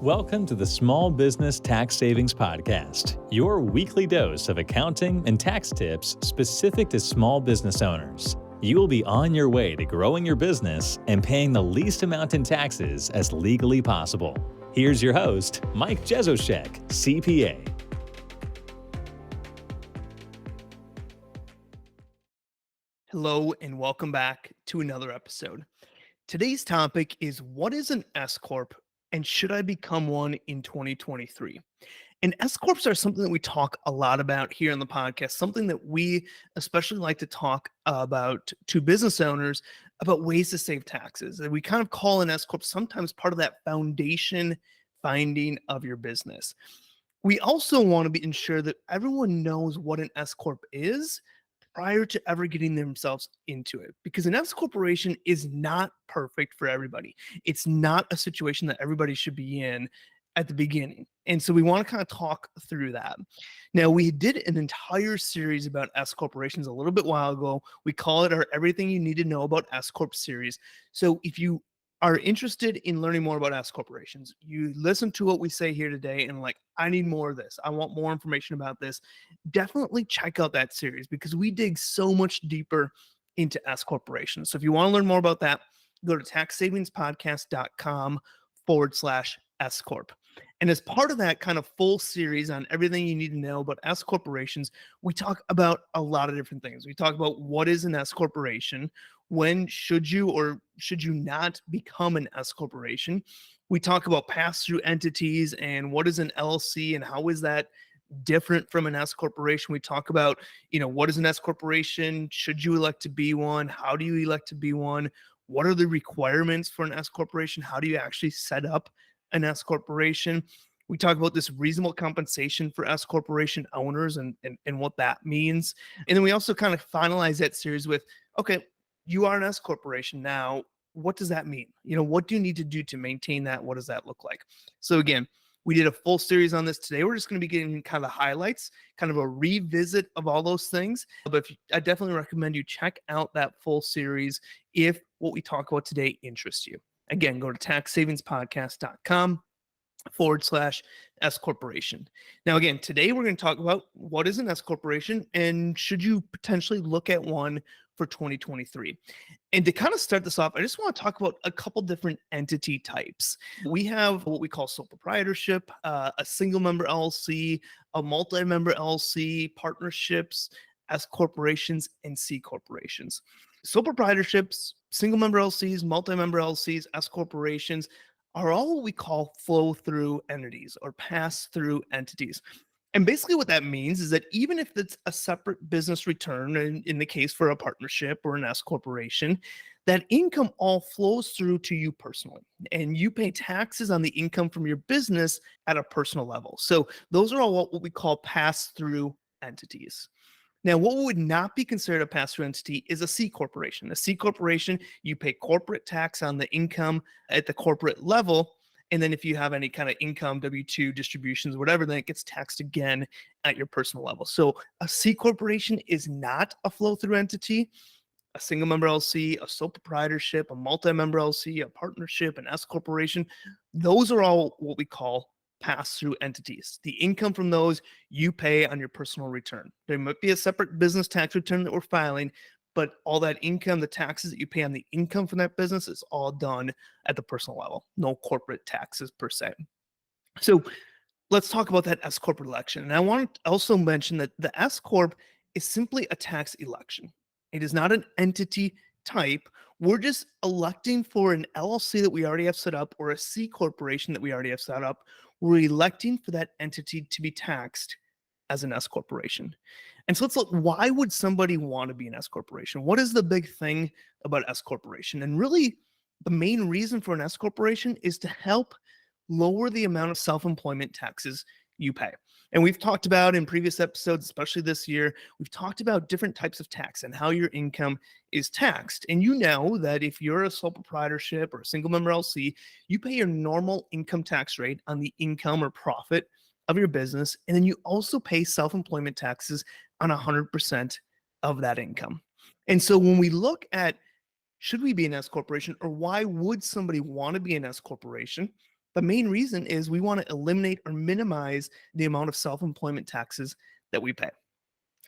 Welcome to the Small Business Tax Savings Podcast, your weekly dose of accounting and tax tips specific to small business owners. You will be on your way to growing your business and paying the least amount in taxes as legally possible. Here's your host, Mike Jesowshek, CPA. Hello and welcome back to another episode. Today's topic is, what is an S-Corp and should I become one in 2023? And S-Corps are something that we talk a lot about here on the podcast, something that we especially like to talk about to business owners about ways to save taxes. And we kind of call an S-Corp sometimes part of that foundation finding of your business. We also want to ensure that everyone knows what an S-Corp is prior to ever getting themselves into it, because an S corporation is not perfect for everybody. It's not a situation that everybody should be in at the beginning. And so we want to kind of talk through that. Now, we did an entire series about S corporations a little bit while ago. We call it our Everything You Need to Know About S Corp series. So if you are interested in learning more about S corporations, you listen to what we say here today and I need more of this, I want more information about this, definitely check out that series because we dig so much deeper into S corporations. So if you want to learn more about that, go to taxsavingspodcast.com/S Corp. And as part of that kind of full series on everything you need to know about S corporations, we talk about a lot of different things. We talk about what is an S corporation, when should you or should you not become an S corporation. We talk about pass-through entities and what is an LLC and how is that different from an S corporation. We talk about, what is an S corporation? Should you elect to be one? How do you elect to be one? What are the requirements for an S corporation? How do you actually set up an S corporation? We talk about this reasonable compensation for S corporation owners and what that means. And then we also kind of finalize that series with, okay, you are an S corporation now. What does that mean? What do you need to do to maintain that? What does that look like? So again, we did a full series on this today. We're just going to be getting kind of highlights, kind of a revisit of all those things. But I definitely recommend you check out that full series if what we talk about today interests you. Again, go to taxsavingspodcast.com/S corporation. Now, again, today we're going to talk about what is an S corporation and should you potentially look at one for 2023. And to kind of start this off, I just want to talk about a couple different entity types. We have what we call sole proprietorship, a single member LLC, a multi-member LLC, partnerships, S corporations, and C corporations. Sole proprietorships, single member LLCs, multi-member LLCs, S corporations are all what we call flow-through entities or pass-through entities. And basically what that means is that even if it's a separate business return, in the case for a partnership or an S corporation, that income all flows through to you personally. And you pay taxes on the income from your business at a personal level. So those are all what we call pass-through entities. Now, what would not be considered a pass-through entity is a C corporation. A C corporation, you pay corporate tax on the income at the corporate level. And then if you have any kind of income, W-2 distributions, whatever, then it gets taxed again at your personal level. So a C corporation is not a flow-through entity. A single member LLC, a sole proprietorship, a multi-member LLC, a partnership, an S corporation, those are all what we call pass-through entities. The income from those you pay on your personal return. There might be a separate business tax return that we're filing, but all that income, the taxes that you pay on the income from that business is all done at the personal level. No corporate taxes per se. So let's talk about that S corp election. And I want to also mention that the S corp is simply a tax election. It is not an entity type. We're just electing for an LLC that we already have set up or a C corporation that we already have set up. We're electing for that entity to be taxed as an S corporation. And so let's look, why would somebody want to be an S corporation? What is the big thing about S corporation? And really, the main reason for an S corporation is to help lower the amount of self-employment taxes you pay. And we've talked about in previous episodes, especially this year, we've talked about different types of tax and how your income is taxed. And you know that if you're a sole proprietorship or a single member LLC, you pay your normal income tax rate on the income or profit of your business. And then you also pay self-employment taxes on 100% of that income. And so when we look at should we be an S corporation or why would somebody want to be an S corporation, The main reason is we want to eliminate or minimize the amount of self-employment taxes that we pay.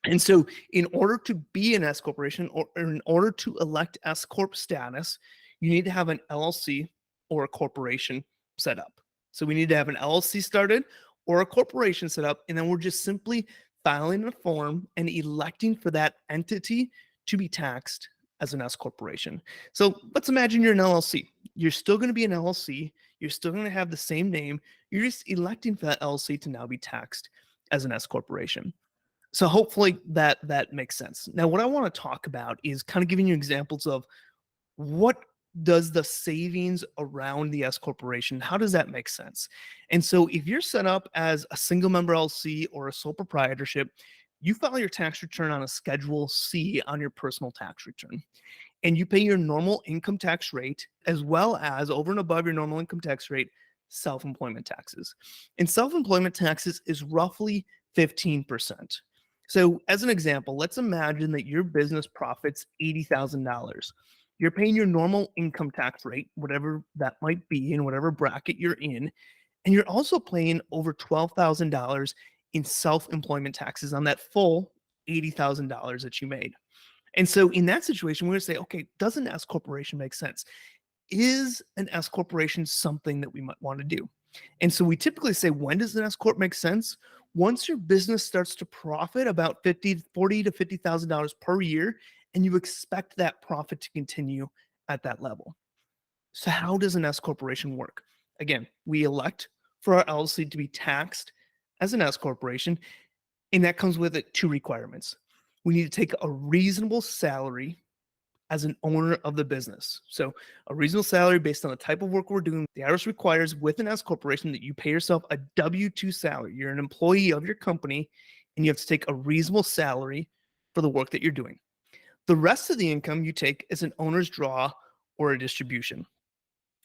And so in order to be an S corporation or in order to elect S Corp status, you need to have an LLC or a corporation set up. So we need to have an LLC started or a corporation set up, and then we're just simply filing a form and electing for that entity to be taxed as an S corporation. So let's imagine you're an LLC. You're still going to be an LLC. You're still going to have the same name. You're just electing for that LLC to now be taxed as an S corporation. So hopefully that makes sense. Now, what I want to talk about is kind of giving you examples of what does the savings around the S corporation, how does that make sense? And so if you're set up as a single member LLC or a sole proprietorship, you file your tax return on a Schedule C on your personal tax return. And you pay your normal income tax rate as well as over and above your normal income tax rate, self-employment taxes. And self-employment taxes is roughly 15%. So as an example, let's imagine that your business profits $80,000. You're paying your normal income tax rate, whatever that might be in whatever bracket you're in, and you're also paying over $12,000 in self-employment taxes on that full $80,000 that you made. And so in that situation, we're going to say, okay, does an S corporation make sense? Is an S corporation something that we might want to do? And so we typically say, when does an S corp make sense? Once your business starts to profit about $40,000 to $50,000 per year, and you expect that profit to continue at that level. So how does an S corporation work? Again, we elect for our LLC to be taxed as an S corporation, and that comes with it two requirements. We need to take a reasonable salary as an owner of the business. So a reasonable salary based on the type of work we're doing. The IRS requires with an S corporation that you pay yourself a W-2 salary. You're an employee of your company, and you have to take a reasonable salary for the work that you're doing. The rest of the income you take as an owner's draw or a distribution.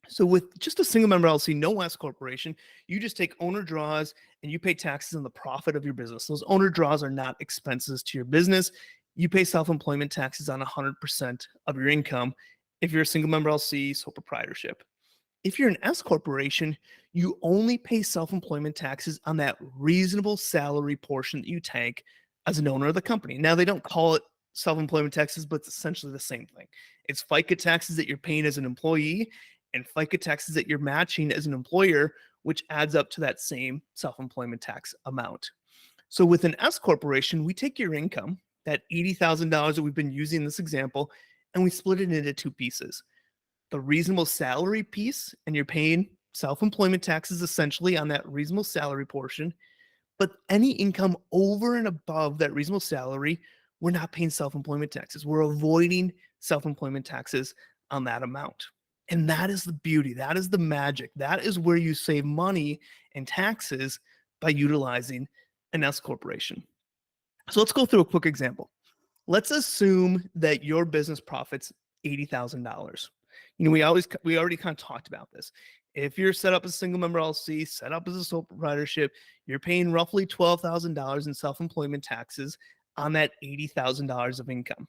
So with just a single member LLC, no S corporation, you just take owner draws and you pay taxes on the profit of your business. Those owner draws are not expenses to your business. You pay self-employment taxes on 100% of your income if you're a single member LLC, sole proprietorship. If you're an S corporation, you only pay self-employment taxes on that reasonable salary portion that you take as an owner of the company. Now, they don't call it self-employment taxes, but it's essentially the same thing. It's FICA taxes that you're paying as an employee and FICA taxes that you're matching as an employer, which adds up to that same self-employment tax amount. So with an S corporation, we take your income, that $80,000 that we've been using in this example, and we split it into two pieces. The reasonable salary piece, and you're paying self-employment taxes essentially on that reasonable salary portion, but any income over and above that reasonable salary, we're not paying self-employment taxes. We're avoiding self-employment taxes on that amount. And that is the beauty. That is the magic. That is where you save money and taxes by utilizing an S corporation. So let's go through a quick example. Let's assume that your business profits $80,000. We already kind of talked about this. If you're set up as a single member LLC, set up as a sole proprietorship, you're paying roughly $12,000 in self-employment taxes on that $80,000 of income.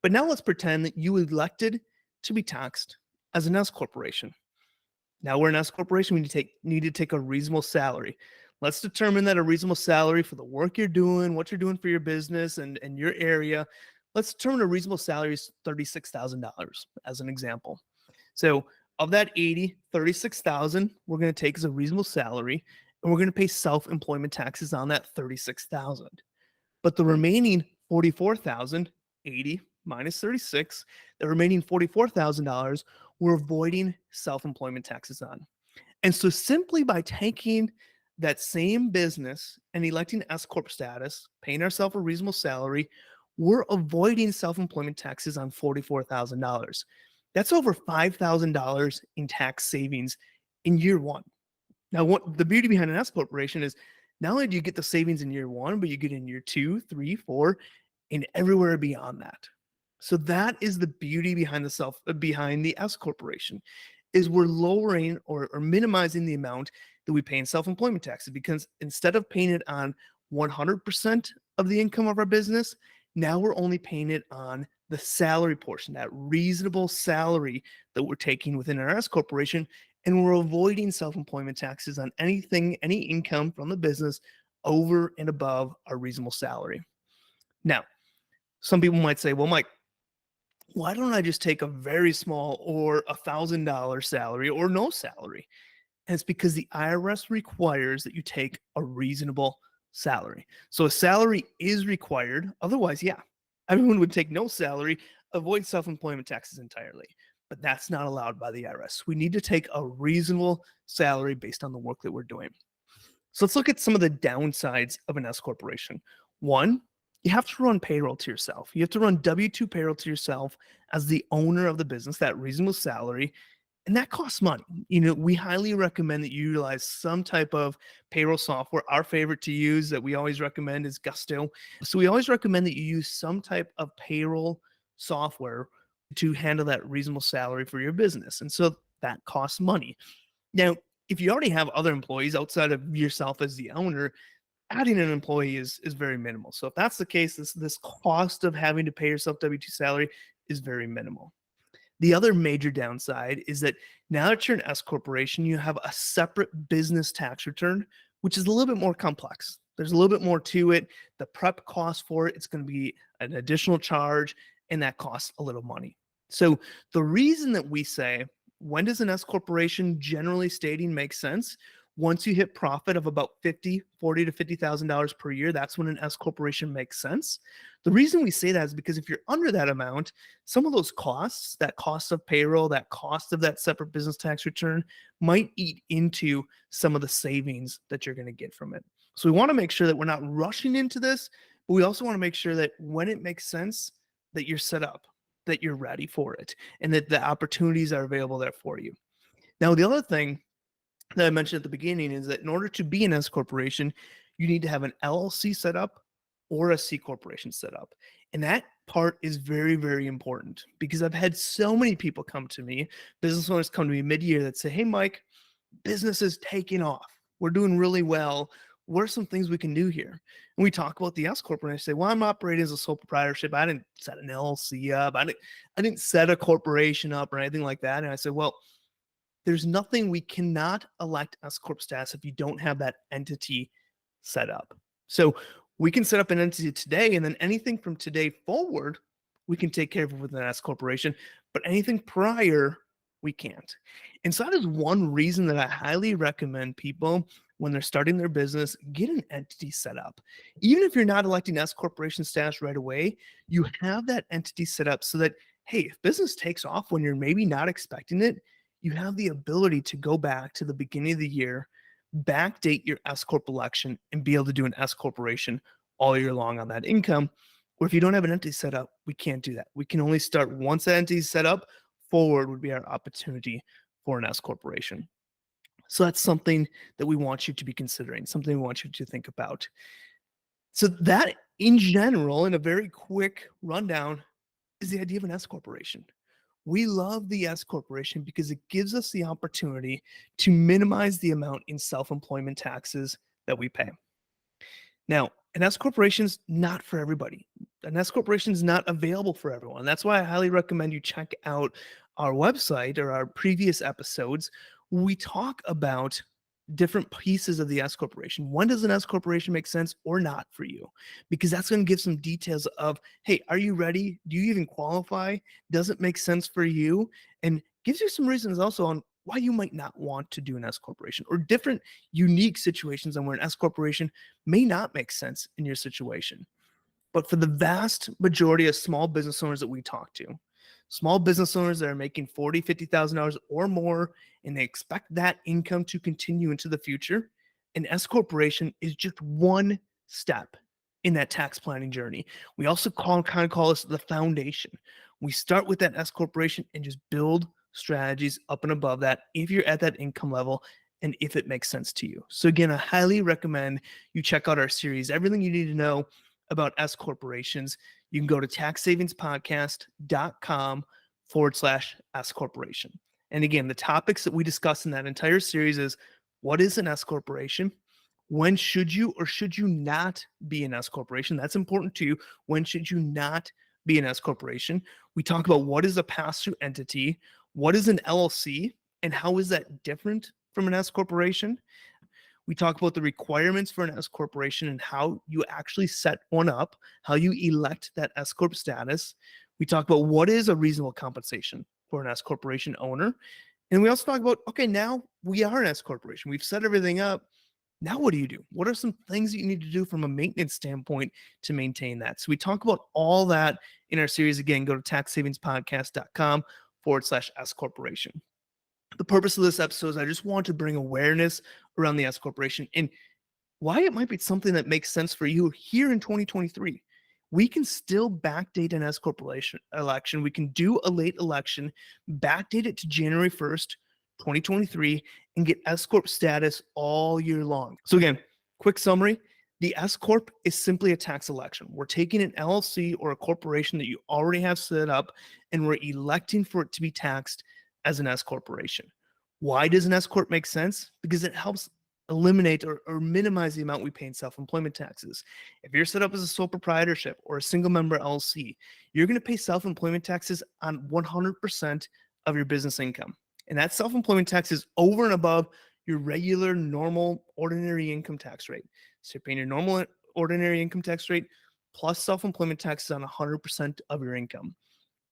But now let's pretend that you elected to be taxed as an S corporation. Now we're an S corporation, we need to take a reasonable salary. Let's determine that a reasonable salary for the work you're doing, what you're doing for your business and your area. Let's determine a reasonable salary is $36,000 as an example. So of that 36,000, we're going to take as a reasonable salary, and we're going to pay self-employment taxes on that 36,000. But the remaining 44,000, 80 minus 36, the remaining $44,000, we're avoiding self-employment taxes on. And so simply by taking that same business and electing S Corp status, paying ourselves a reasonable salary, we're avoiding self-employment taxes on $44,000. That's over $5,000 in tax savings in year one. Now, what the beauty behind an S corporation is, not only do you get the savings in year one, but you get in year 2, 3, 4, and everywhere beyond that. So that is the beauty behind the S corporation, is we're lowering or minimizing the amount that we pay in self-employment taxes, because instead of paying it on 100% of the income of our business, now we're only paying it on the salary portion, that reasonable salary that we're taking within our S corporation, And we're avoiding self-employment taxes on anything, any income from the business over and above our reasonable salary. Now, some people might say, well, Mike, why don't I just take a very small or $1,000 salary or no salary? And it's because the IRS requires that you take a reasonable salary. So a salary is required. Otherwise, yeah, everyone would take no salary, avoid self-employment taxes entirely. But that's not allowed by the IRS. We need to take a reasonable salary based on the work that we're doing. So let's look at some of the downsides of an S corporation. One, you have to run payroll to yourself. You have to run W-2 payroll to yourself as the owner of the business, that reasonable salary, and that costs money. We highly recommend that you utilize some type of payroll software. Our favorite to use that we always recommend is Gusto. So we always recommend that you use some type of payroll software to handle that reasonable salary for your business. And so that costs money. Now, if you already have other employees outside of yourself as the owner, adding an employee is very minimal. So if that's the case, this cost of having to pay yourself W-2 salary is very minimal. The other major downside is that now that you're an S corporation, you have a separate business tax return, which is a little bit more complex. There's a little bit more to it. The prep cost for it, it's going to be an additional charge, and that costs a little money. So the reason that we say, when does an S corporation generally stating make sense? Once you hit profit of about $40,000 to $50,000 per year, that's when an S corporation makes sense. The reason we say that is because if you're under that amount, some of those costs, that cost of payroll, that cost of that separate business tax return, might eat into some of the savings that you're going to get from it. So we want to make sure that we're not rushing into this, but we also want to make sure that when it makes sense, that you're set up, that you're ready for it, and that the opportunities are available there for you. Now, the other thing that I mentioned at the beginning is that in order to be an S corporation, you need to have an LLC set up or a C corporation set up. And that part is very, very important because I've had so many people come to me, business owners come to me mid-year that say, hey, Mike, business is taking off. We're doing really well. What are some things we can do here? And we talk about the S corp, and I say, well, I'm operating as a sole proprietorship. I didn't set an LLC up. I didn't set a corporation up or anything like that. And I said, well, there's nothing, we cannot elect S Corp status if you don't have that entity set up. So we can set up an entity today, and then anything from today forward, we can take care of it with an S corporation, but anything prior, we can't. And so that is one reason that I highly recommend people, when they're starting their business, get an entity set up. Even if you're not electing S corporation status right away, you have that entity set up so that, hey, if business takes off when you're maybe not expecting it, you have the ability to go back to the beginning of the year, backdate your S Corp election, and be able to do an S corporation all year long on that income. Or if you don't have an entity set up, we can't do that. We can only start once that entity is set up. Forward would be our opportunity for an S corporation. So that's something that we want you to be considering, something we want you to think about. So that, in general, in a very quick rundown, is the idea of an S corporation. We love the S corporation because it gives us the opportunity to minimize the amount in self-employment taxes that we pay. Now, an S corporation is not for everybody. An S corporation is not available for everyone. That's why I highly recommend you check out our website or our previous episodes. We talk about different pieces of the S corporation. When does an S corporation make sense or not for you? Because that's going to give some details of, hey, are you ready? Do you even qualify? Does it make sense for you? And gives you some reasons also on why you might not want to do an S corporation, or different unique situations on where an S corporation may not make sense in your situation. But for the vast majority of small business owners that we talk to, small business owners that are making $40,000, $50,000 or more, and they expect that income to continue into the future, an S corporation is just one step in that tax planning journey. We also call this the foundation. We start with that S corporation and just build strategies up and above that if you're at that income level and if it makes sense to you. So again, I highly recommend you check out our series, Everything You Need to Know About S Corporations. You can go to taxsavingspodcast.com/S Corporation. And again, the topics that we discuss in that entire series is, what is an S Corporation? When should you or should you not be an S Corporation? That's important to you. When should you not be an S Corporation? We talk about what is a pass-through entity, what is an LLC, and how is that different from an S corporation. We talk about the requirements for an S corporation and how you actually set one up, how you elect that S corp status. We talk about what is a reasonable compensation for an S corporation owner. And we also talk about, okay, now we are an S corporation. We've set everything up. Now what do you do? What are some things that you need to do from a maintenance standpoint to maintain that? So we talk about all that in our series. Again, go to taxsavingspodcast.com/S corporation. The purpose of this episode is I just want to bring awareness around the S corporation and why it might be something that makes sense for you here in 2023. We can still backdate an S corporation election. We can do a late election, backdate it to January 1st, 2023, and get S corp status all year long. So again, quick summary. The S corp is simply a tax election. We're taking an LLC or a corporation that you already have set up, and we're electing for it to be taxed as an S corporation. Why does an S corp make sense? Because it helps eliminate or minimize the amount we pay in self-employment taxes. If you're set up as a sole proprietorship or a single member LLC, you're going to pay self-employment taxes on 100% of your business income. And that self-employment tax is over and above your regular, normal, ordinary income tax rate. So you're paying your normal, ordinary income tax rate plus self-employment taxes on 100% of your income.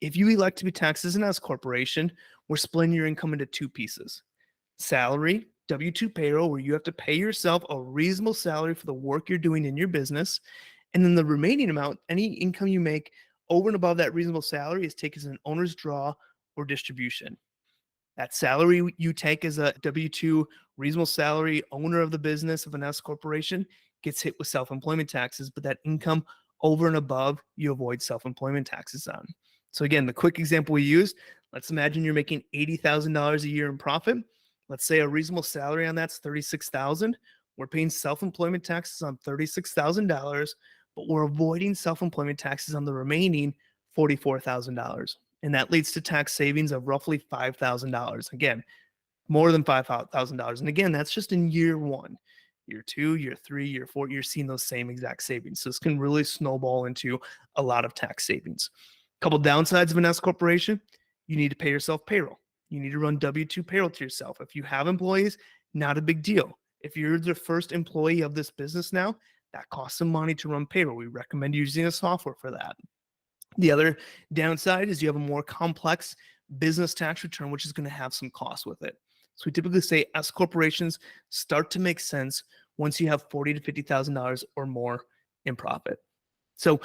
If you elect to be taxed as an S corporation, we're splitting your income into two pieces. Salary, W-2 payroll, where you have to pay yourself a reasonable salary for the work you're doing in your business. And then the remaining amount, any income you make over and above that reasonable salary, is taken as an owner's draw or distribution. That salary you take as a W-2 reasonable salary owner of the business of an S corporation gets hit with self-employment taxes, but that income over and above you avoid self-employment taxes on. So again, the quick example we use, let's imagine you're making $80,000 a year in profit. Let's say a reasonable salary on that's $36,000. We're paying self-employment taxes on $36,000, but we're avoiding self-employment taxes on the remaining $44,000. And that leads to tax savings of roughly $5,000. Again, more than $5,000. And again, that's just in year one. Year two, year three, year four, you're seeing those same exact savings. So this can really snowball into a lot of tax savings. Couple downsides of an S corporation, you need to pay yourself payroll. You need to run W-2 payroll to yourself. If you have employees, not a big deal. If you're the first employee of this business now, that costs some money to run payroll. We recommend using a software for that. The other downside is you have a more complex business tax return, which is going to have some costs with it. So we typically say S corporations start to make sense once you have $40,000 to $50,000 or more in profit. So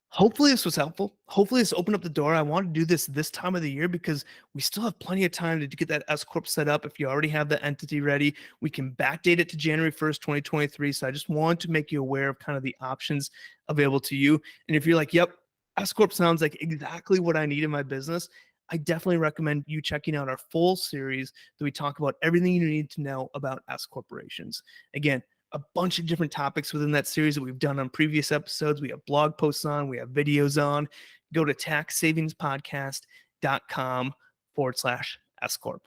hopefully this was helpful. Hopefully this opened up the door. I want to do this time of the year because we still have plenty of time to get that S Corp set up. If you already have the entity ready, we can backdate it to January 1st, 2023. So I just want to make you aware of kind of the options available to you. And if you're like, yep, S Corp sounds like exactly what I need in my business, I definitely recommend you checking out our full series that we talk about everything you need to know about S corporations. Again, a bunch of different topics within that series that we've done on previous episodes. We have blog posts on, we have videos on. Go to taxsavingspodcast.com/S Corp.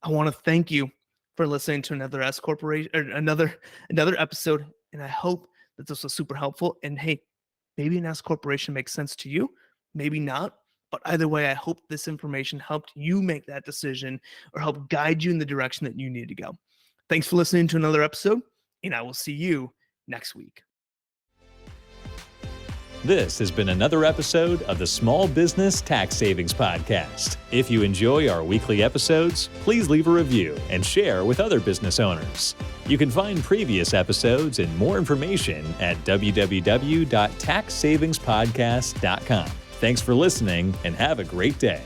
I want to thank you for listening to another S corporation or another episode. And I hope that this was super helpful. And hey, maybe an S corporation makes sense to you, maybe not. But either way, I hope this information helped you make that decision or help guide you in the direction that you need to go. Thanks for listening to another episode, and I will see you next week. This has been another episode of the Small Business Tax Savings Podcast. If you enjoy our weekly episodes, please leave a review and share with other business owners. You can find previous episodes and more information at www.taxsavingspodcast.com. Thanks for listening and have a great day.